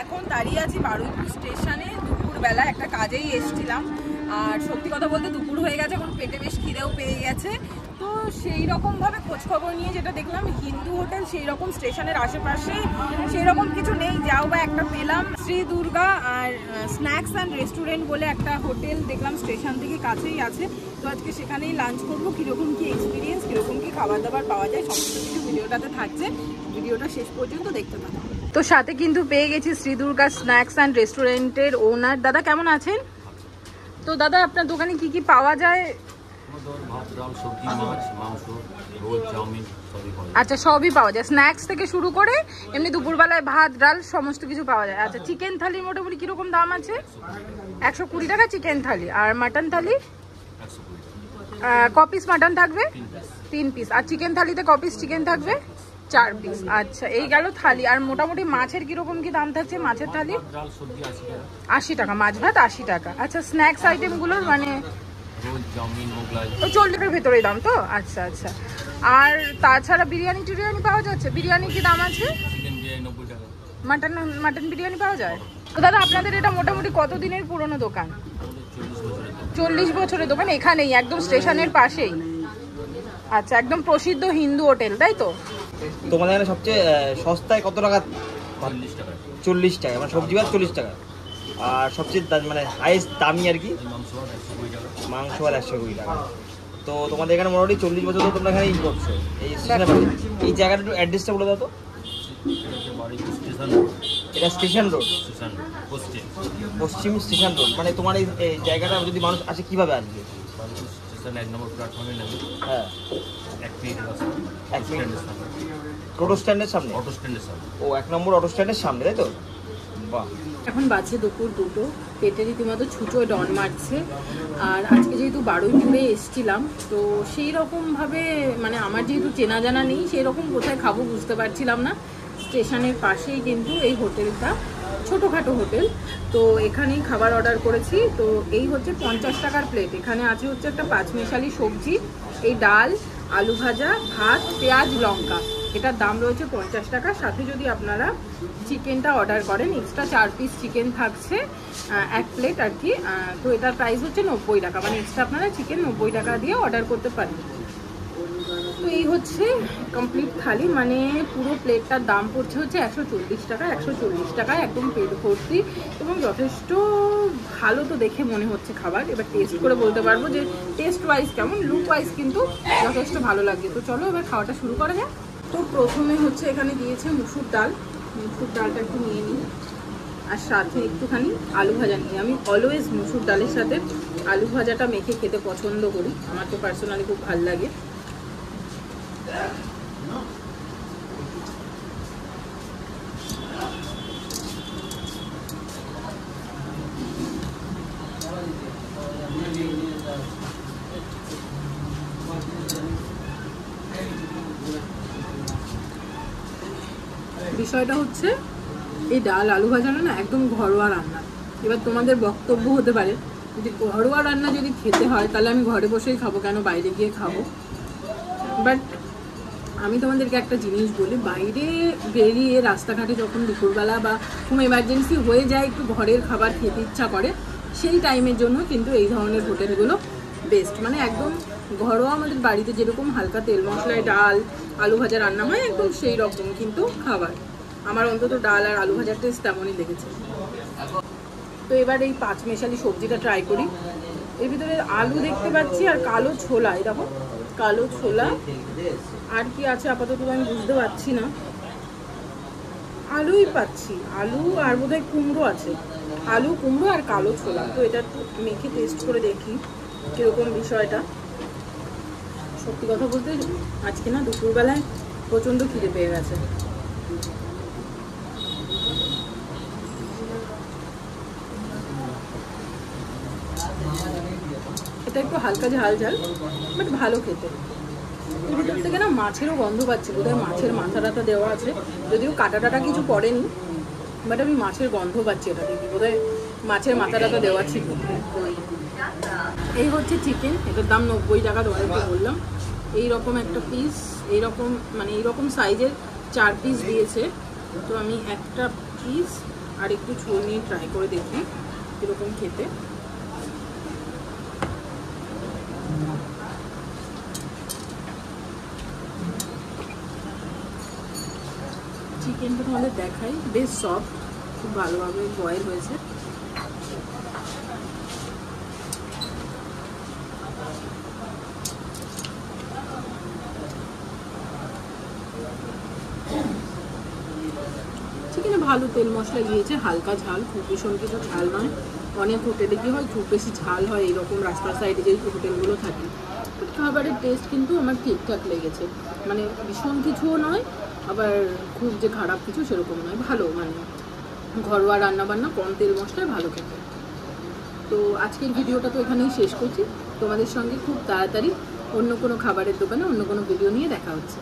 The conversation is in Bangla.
এখন দাঁড়িয়ে আছি বারুইপুর স্টেশনে। দুপুরবেলা একটা কাজেই এসেছিলাম, আর সত্যি কথা বলতে দুপুর হয়ে গেছে, এখন পেটে বেশ খিদেও পেয়ে গেছে। তো সেই রকমভাবে খোঁজখবর নিয়ে যেটা দেখলাম, হিন্দু হোটেল সেই রকম স্টেশনের আশেপাশে সেই রকম কিছু নেই, যাও বা একটা পেলাম শ্রী দুর্গা আর স্ন্যাক্স অ্যান্ড রেস্টুরেন্ট বলে একটা হোটেল দেখলাম স্টেশন থেকে কাছেই আছে। তো আজকে সেখানেই লাঞ্চ করবো। কীরকম কী এক্সপিরিয়েন্স, কীরকম কী খাবার দাবার পাওয়া যায়, সমস্ত কিছু ভিডিওটাতে থাকছে। ভিডিওটা শেষ পর্যন্ত দেখতে থাকো। তো সাথে কিন্তু পেয়ে গেছি শ্রী দুর্গা স্ন্যাক্স অ্যান্ড রেস্টুরেন্টের ওনার। দাদা কেমন আছেন? তো দাদা আপনার দোকানে কি কি পাওয়া যায়? আচ্ছা, সবই পাওয়া যায়, স্ন্যাক্স থেকে শুরু করে এমনি দুপুরবেলায় ভাত ডাল সমস্ত কিছু পাওয়া যায়। আচ্ছা, চিকেন থালি মোটামুটি কিরকম দাম আছে? 120 টাকা চিকেন থালি। আর মাটন থালি ক পিস মাটন থাকবে? 3 পিস। আর চিকেন থালিতে ক পিস চিকেন থাকবে? 4 পিস। আচ্ছা, এই গেল থালি। আর মোটামুটি মাছের কিরকম কি দাম থাকছে? মাছের থালি 80 টাকা, মাছ ভাত 80 টাকা। আচ্ছা, স্ন্যাক্স আইটেমগুলোর মানে 40 ভেতরেই দাম তো? আচ্ছা আচ্ছা। আর তাছাড়া বিরিয়ানি টিরিয়ানি পাওয়া যাচ্ছে? বিরিয়ানি কি দাম আছে? মাটন বিরিয়ানি পাওয়া যায়। তো দাদা আপনাদের এটা মোটামুটি কত দিনের পুরনো দোকান? 40 বছরের দোকান, এখানেই একদম স্টেশনের পাশেই। আচ্ছা, একদম প্রসিদ্ধ হিন্দু হোটেল, তাই তো? তোমাদের এখানে সবচেয়ে সস্তায় কত টাকা? 40 টাকা, মানে সবজি ভাত 40 টাকা। আর সবচেয়ে মানে হাইস্ট দামি আর কি মাংস আর 120 টাকা। তো তোমাদের এখানে মোটামুটি 40 বছর তো তোমরা এখানে করছো এই স্টেশনে। এই জায়গাটা একটু অ্যাড্রেসটা বলে দাও তো। এটা স্টেশন রোড, পশ্চিম স্টেশন রোড। মানে তোমার এই জায়গাটা যদি মানুষ আসে কিভাবে আসবে? এক নম্বর প্ল্যাটফর্মে নেবে। হ্যাঁ, 1 মিনিট টোটো স্ট্যান্ডের সামনে। অটো স্ট্যান্ডের সামনে। ও, 1 নম্বর অটো স্ট্যান্ডের সামনে, তাই তো? বাহ। এখন বাজে দুপুর 2টো, পেটে রীতিমতো ছুঁচোয় ডন মারছে। আর আজকে যেহেতু বারুইপুরে এসছিলাম, তো সেই রকমভাবে মানে আমার যেহেতু চেনা জানা নেই, সেই রকম কোথায় খাবো বুঝতে পারছিলাম না। স্টেশনের পাশেই কিন্তু এই হোটেলটা, ছোটোখাটো হোটেল। তো এখানেই খাবার অর্ডার করেছি। তো এই হচ্ছে 50 টাকার প্লেট। এখানে আছে হচ্ছে একটা 5 মেশালি সবজি, এই ডাল, আলু ভাজা, ভাত, পেঁয়াজ, লঙ্কা। এটার দাম রয়েছে 50 টাকা। সাথে যদি আপনারা চিকেনটা অর্ডার করেন, এক্সট্রা 4 পিস চিকেন থাকছে 1 প্লেট আর কি। তো এটার প্রাইস হচ্ছে 90 টাকা, মানে এক্সট্রা আপনারা চিকেন 90 টাকা দিয়ে অর্ডার করতে পারেন। তো এই হচ্ছে কমপ্লিট থালি, মানে পুরো প্লেটটার দাম পড়ছে হচ্ছে 140 টাকা। 140 টাকায় একদম পেট ভর্তি এবং যথেষ্ট ভালো তো দেখে মনে হচ্ছে খাবার। এবার টেস্ট করে বলতে পারবো যে টেস্ট ওয়াইজ কেমন, লুক ওয়াইজ কিন্তু যথেষ্ট ভালো লাগে। তো চলো এবার খাওয়াটা শুরু করা যাক। তো প্রথমে হচ্ছে এখানে দিয়েছে মুসুর ডাল। মুসুর ডালটা একটু নিয়ে নিই, আর সাথে একটুখানি আলু ভাজা নিই। আমি অলওয়েজ মুসুর ডালের সাথে আলু ভাজাটা মেখে খেতে পছন্দ করি, আমার তো পার্সোনালি খুব ভালো লাগে। বিষয়টা হচ্ছে এই ডাল আলু ভাজাটা না একদম ঘরোয়া রান্না। এবার তোমাদের বক্তব্য হতে পারে যে ঘরোয়া রান্না যদি খেতে হয় তাহলে আমি ঘরে বসেই খাবো, কেন বাইরে গিয়ে খাবো? বাট আমি তোমাদেরকে একটা জিনিস বলি, বাইরে বেরিয়ে রাস্তাঘাটে যখন দুপুরবেলা বা কোনো এমার্জেন্সি হয়ে যায়, একটু ঘরের খাবার খেতে ইচ্ছা করে, সেই টাইমের জন্য কিন্তু এই ধরনের হোটেলগুলো বেস্ট। মানে একদম ঘরোয়া আমাদের বাড়িতে যেরকম হালকা তেল মশলায় ডাল আলু ভাজা রান্না হয়, একদম সেই রকম কিন্তু খাবার। আমার অন্তত ডাল আর আলু ভাজার টেস্ট তেমনই লেগেছে। তো এবার এই 5 মেশালি সবজিটা ট্রাই করি। এর ভিতরে আলু দেখতে পাচ্ছি আর কালো ছোলা, এই দেখো কালো ছোলা। আর কি আছে আপাতত আমি বুঝতে পারছি না, আলুই পাচ্ছি, আলু আর বোধহয় কুমড়ো আছে। আলু, কুমড়ো আর কালো ছোলা। তো এটা একটু মেখে টেস্ট করে দেখি কীরকম বিষয়টা। সত্যি কথা বলতে আজকে না দুপুরবেলায় প্রচণ্ড খিদে পেয়ে গেছে। এটা একটু হালকা ঝাল ঝাল, বাট ভালো খেতে। এর ভিতর থেকে না মাছেরও গন্ধ পাচ্ছি, বোধহয় মাছের মাথা টাথা দেওয়া আছে, যদিও কাটা টাটা কিছু পড়েনি, বাট আমি মাছের গন্ধ পাচ্ছি। এটা দেখি বোধহয় মাছের মাথা টাথা দেওয়া ছিল। এই হচ্ছে চিকেন, এটার দাম 90 টাকা, তোমাদেরকে বললাম। এইরকম একটা পিস, এইরকম মানে এইরকম সাইজের 4 পিস দিয়েছে। তো আমি একটা পিস আর একটু ঝোল নিয়ে ট্রাই করে দেখি কীরকম খেতে। চিকেনটা তাহলে দেখাই, বেশ সফট, খুব ভালোভাবে বয়েল হয়েছে। চিকেনে ভালো তেল মশলা গিয়েছে, হালকা ঝাল, খুব ভীষণ কিছু ঝাল নয়। অনেক হোটেলে কি হয় খুব বেশি ঝাল হয়, এরকম রাস্তার সাইডে যে হোটেলগুলো থাকে। বাট খাবারের টেস্ট কিন্তু আমার ঠিকঠাক লেগেছে, মানে ভীষণ কিছুও নয়, আবার খুব যে খারাপ কিছু সেরকম নয়, ভালো, মানে ঘরোয়া রান্নাবান্না, কম তেল মশলায় ভালো খেতে। তো আজকের ভিডিওটা তো এখানেই শেষ করছি। তোমাদের সঙ্গে খুব তাড়াতাড়ি অন্য কোনো খাবারের দোকানে অন্য কোনো ভিডিও নিয়ে দেখা হচ্ছে।